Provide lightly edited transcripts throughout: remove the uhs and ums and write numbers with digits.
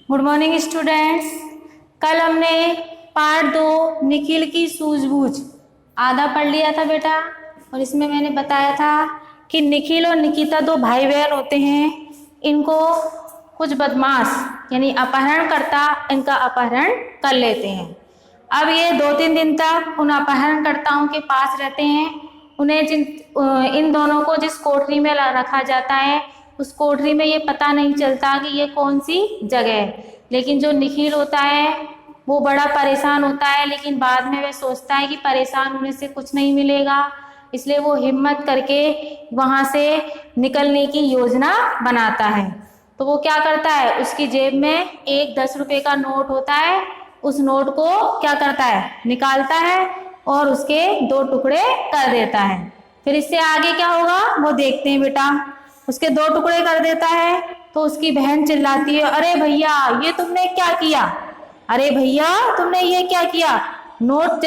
Good morning students. कल हमने part 2 Nikhil की सूझबूझ आधा पढ़ लिया था बेटा, और इसमें मैंने बताया था कि निखिल और निकिता दो भाई बहन होते हैं। इनको कुछ बदमाश यानी अपहरणकर्ता इनका अपहरण कर लेते हैं। अब ये 2-3 दिन तक उन अपहरणकर्ताओं के पास रहते हैं। उन्हें इन दोनों को जिस कोठरी में रखा जाता है उस कोठरी में ये पता नहीं चलता कि ये कौन सी जगह है। लेकिन जो निखिल होता है वो बड़ा परेशान होता है, लेकिन बाद में वह सोचता है कि परेशान होने से कुछ नहीं मिलेगा, इसलिए वो हिम्मत करके वहाँ से निकलने की योजना बनाता है। तो वो क्या करता है, उसकी जेब में एक 10 रुपये का नोट होता है, उस नोट को क्या करता है, निकालता है और उसके 2 टुकड़े कर देता है। फिर इससे आगे क्या होगा वो देखते हैं बेटा। उसके 2 टुकड़े कर देता है तो उसकी बहन चिल्लाती है, अरे भैया ये तुमने क्या किया, अरे भैया तुमने ये क्या किया। नोट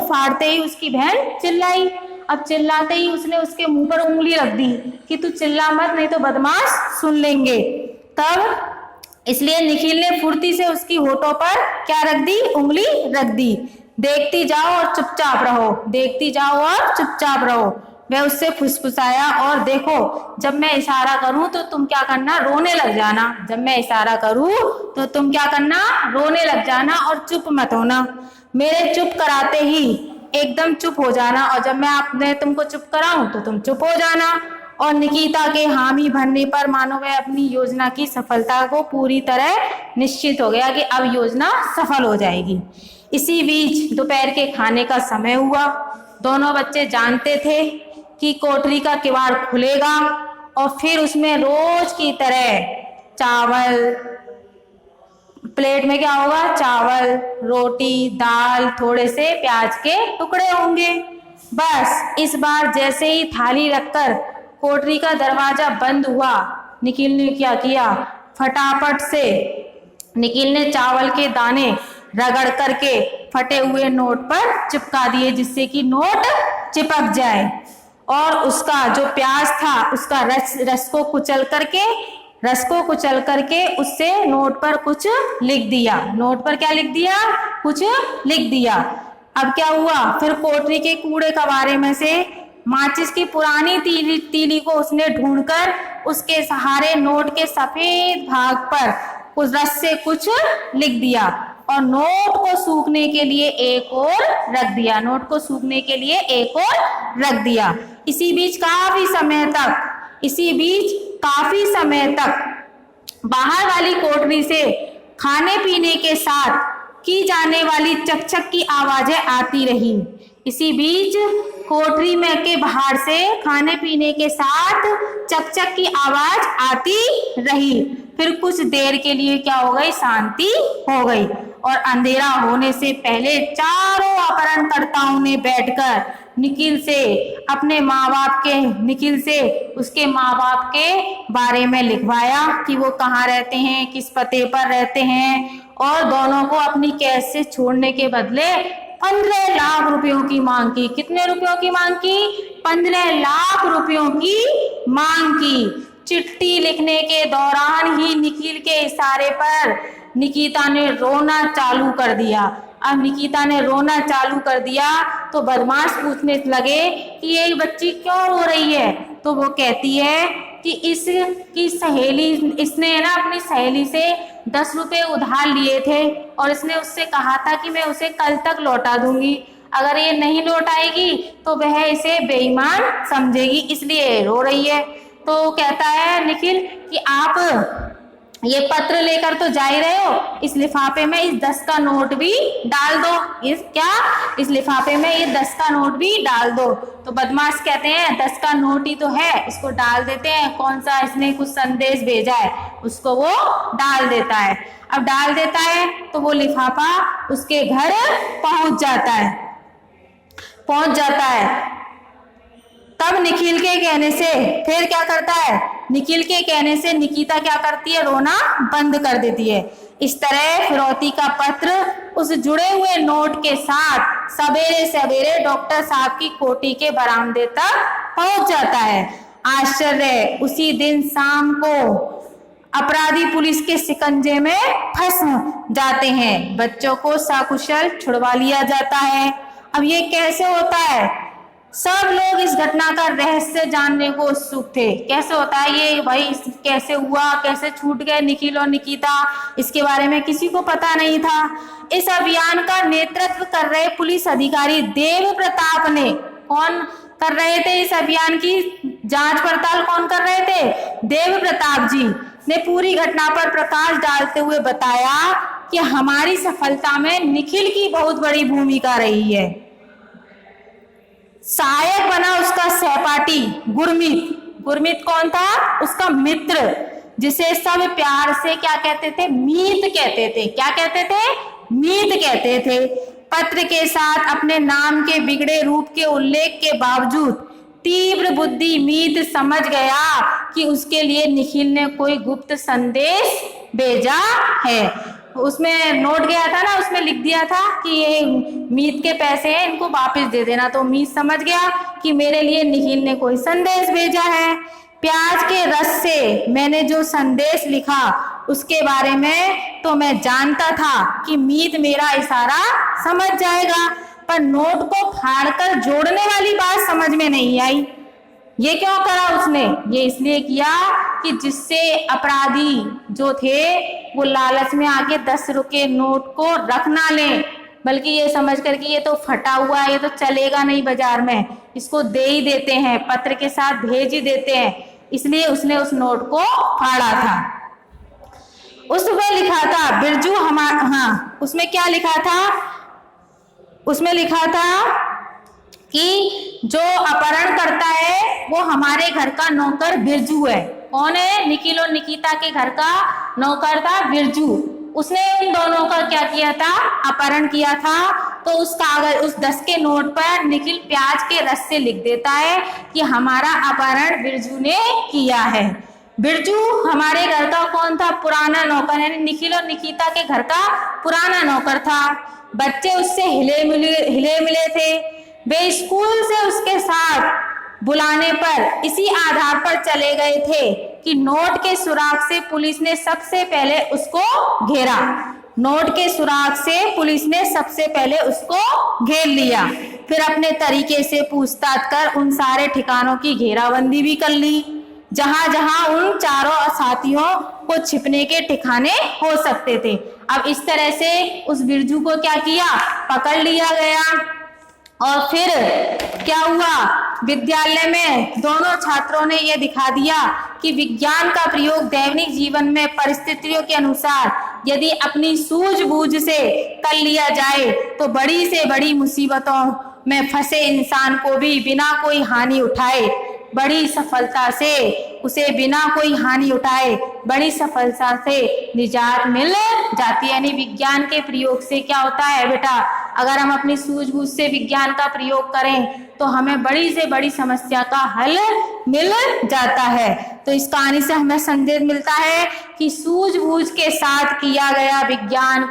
फाड़ते ही उसकी बहन चिल्लाई। अब चिल्लाते ही उसने उसके मुंह पर उंगली रख दी कि तू चिल्ला मत, नहीं तो बदमाश सुन लेंगे। तब इसलिए निखिल ने फुर्ती से उसकी होठों पर क्या रख दी, उंगली रख दी। देखती जाओ और चुपचाप रहो, देखती जाओ और चुपचाप रहो। वह उससे फुसफुसाया, और देखो जब मैं इशारा करूं तो तुम क्या करना, रोने लग जाना। जब मैं इशारा करूं तो तुम क्या करना, रोने लग जाना और चुप मत होना। मेरे चुप कराते ही एकदम चुप हो जाना, और जब मैं तुमको चुप कराऊं तो तुम चुप हो जाना। और निकिता के हामी भरने पर मानो वह अपनी योजना की सफलता को पूरी तरह निश्चित हो गया कि अब योजना सफल हो जाएगी। इसी बीच दोपहर के खाने का समय हुआ। दोनों बच्चे जानते थे कि कोठरी का किवाड़ खुलेगा और फिर उसमें रोज की तरह चावल, प्लेट में क्या होगा, चावल, रोटी, दाल, थोड़े से प्याज के टुकड़े होंगे। बस इस बार जैसे ही थाली रखकर कोठरी का दरवाजा बंद हुआ, निखिल ने क्या किया, फटाफट से निखिल ने चावल के दाने रगड़ करके फटे हुए नोट पर चिपका दिए, जिससे कि नोट चिपक जाए। और उसका जो प्याज था उसका रस को कुचल करके उससे नोट पर कुछ लिख दिया। नोट पर क्या लिख दिया, कुछ लिख दिया। अब क्या हुआ, फिर कोठरी के कूड़े कबाड़े में से माचिस की पुरानी तीली को उसने ढूंढकर उसके सहारे नोट के सफेद भाग पर उस रस से कुछ लिख दिया और नोट को सूखने के लिए एक और रख दिया। नोट को सूखने के लिए एक और रख दिया। इसी बीच काफी समय तक बाहर वाली कोठरी से खाने पीने के साथ की जाने वाली चकचक की आवाजें आती रही। इसी बीच कोठरी में के बाहर से खाने पीने के साथ चकचक की आवाज आती रही। फिर कुछ देर के लिए क्या हो गई, शांति हो गई, और अंधेरा होने से पहले चारों अपहरणकर्ताओं ने बैठकर निखिल से उसके माँ बाप के बारे में लिखवाया कि वो कहाँ रहते हैं, किस पते पर रहते हैं, और दोनों को अपनी कैद से छोड़ने के बदले 15 लाख रुपयों की मांग की। कितने रुपयों की मांग की, 15 लाख रुपयों की मांग की। चिट्ठी लिखने के दौरान ही निखिल के इशारे पर निकिता ने रोना चालू कर दिया। अब निकिता ने रोना चालू कर दिया तो बदमाश पूछने लगे कि ये बच्ची क्यों रो रही है। तो वो कहती है कि इसने ना अपनी सहेली से 10 रुपये उधार लिए थे और इसने उससे कहा था कि मैं उसे कल तक लौटा दूंगी, अगर ये नहीं लौटाएगी तो वह इसे बेईमान समझेगी, इसलिए रो रही है। तो कहता है निखिल कि आप ये पत्र लेकर तो जा ही रहे हो, इस लिफाफे में इस 10 का नोट भी डाल दो। इस लिफाफे में ये 10 का नोट भी डाल दो। तो बदमाश कहते हैं 10 का नोट ही तो है, इसको डाल देते हैं, कौन सा इसने कुछ संदेश भेजा है, उसको वो डाल देता है। अब डाल देता है तो वो लिफाफा उसके घर पहुंच जाता है। तब निखिल के कहने से फिर क्या करता है, निखिल के कहने से निकिता क्या करती है, रोना बंद कर देती है। इस तरह फिरौती का पत्र उस जुड़े हुए नोट के साथ सवेरे सवेरे डॉक्टर साहब की कोठी के बरामदे तक पहुंच जाता है। आश्चर्य, उसी दिन शाम को अपराधी पुलिस के शिकंजे में फंस जाते हैं, बच्चों को सकुशल छुड़वा लिया जाता है। अब ये कैसे होता है? सब लोग इस घटना का रहस्य जानने को उत्सुक थे। कैसे होता है ये भाई, कैसे हुआ, कैसे छूट गए निखिल और निकिता, इसके बारे में किसी को पता नहीं था। इस अभियान का नेतृत्व कर रहे पुलिस अधिकारी देव प्रताप ने, कौन कर रहे थे इस अभियान की जांच पड़ताल, कौन कर रहे थे? देव प्रताप जी ने पूरी घटना पर प्रकाश डालते हुए बताया कि हमारी सफलता में निखिल की बहुत बड़ी भूमिका रही है। सहायक बना उसका सहपाठी गुरमीत। गुरमीत कौन था? उसका मित्र, जिसे सब प्यार से क्या कहते थे? मीत कहते थे। क्या कहते थे? मीत कहते थे। पत्र के साथ अपने नाम के बिगड़े रूप के उल्लेख के बावजूद तीव्र बुद्धि मीत समझ गया कि उसके लिए निखिल ने कोई गुप्त संदेश भेजा है। उसमें नोट गया था ना, उसमें लिख दिया था कि ये मीत के पैसे हैं, इनको वापस दे देना। तो मीत समझ गया कि मेरे लिए निखिल ने कोई संदेश भेजा है। प्याज के रस से मैंने जो संदेश लिखा उसके बारे में तो मैं जानता था कि मीत मेरा इशारा समझ जाएगा, पर नोट को फाड़कर जोड़ने वाली बात समझ में नहीं आई। ये क्यों करा उसने? ये इसलिए किया कि जिससे अपराधी जो थे वो लालच में आके 10 रुपये नोट को रख ना लें, बल्कि ये समझ कर कि ये तो फटा हुआ है, ये तो चलेगा नहीं बाजार में, इसको दे ही देते हैं, पत्र के साथ भेज ही देते हैं, इसलिए उसने उस नोट को फाड़ा था। उसमें लिखा था बिरजू उसमें क्या लिखा था? उसमें लिखा था कि जो अपहरण करता है वो हमारे घर का नौकर बिरजू है। कौन है? निखिल और निकिता के घर का नौकर था बिरजू। उसने उन दोनों का क्या किया था? अपहरण किया था। तो उस कागज, उस 10 के नोट पर निखिल प्याज के रस से लिख देता है कि हमारा अपहरण बिरजू ने किया है। बिरजू हमारे घर का कौन था? पुराना नौकर, यानी निखिल और निकिता के घर का पुराना नौकर था। बच्चे उससे हिले मिले थे। वे स्कूल से उसके साथ बुलाने पर इसी आधार पर चले गए थे कि नोट के सुराग से पुलिस ने सबसे पहले उसको घेरा। नोट के सुराग से पुलिस ने सबसे पहले उसको घेर लिया, फिर अपने तरीके से पूछताछ कर उन सारे ठिकानों की घेराबंदी भी कर ली जहां जहां उन चारों साथियों को छिपने के ठिकाने हो सकते थे। अब इस तरह से उस बिरजू को क्या किया? पकड़ लिया गया। और फिर क्या हुआ? विद्यालय में दोनों छात्रों ने यह दिखा दिया कि विज्ञान का प्रयोग दैनिक जीवन में परिस्थितियों के अनुसार यदि अपनी सूझबूझ से कर लिया जाए तो बड़ी से बड़ी मुसीबतों में फंसे इंसान को भी बिना कोई हानि उठाए बड़ी सफलता से बड़ी सफलता से निजात मिल जाती है। यानी विज्ञान के प्रयोग से क्या होता है बेटा? अगर हम अपनी सूझबूझ से विज्ञान का प्रयोग करें तो हमें बड़ी से बड़ी समस्या का हल मिल जाता है। तो इस कहानी से हमें संदेश मिलता है कि सूझबूझ के साथ किया गया विज्ञान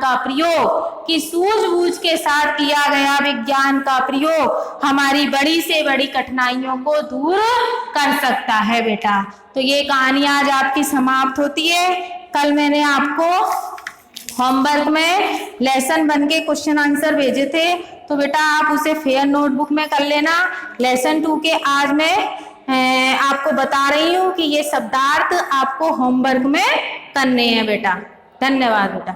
का प्रयोग, हमारी बड़ी से बड़ी कठिनाइयों को दूर कर सकता है बेटा। तो ये कहानी आज आपकी समाप्त होती है। कल मैंने आपको होमवर्क में लेसन 1 के क्वेश्चन आंसर भेजे थे, तो बेटा आप उसे फेयर नोटबुक में कर लेना। लेसन 2 के आज मैं आपको बता रही हूँ कि ये शब्दार्थ आपको होमवर्क में करने हैं बेटा। धन्यवाद बेटा।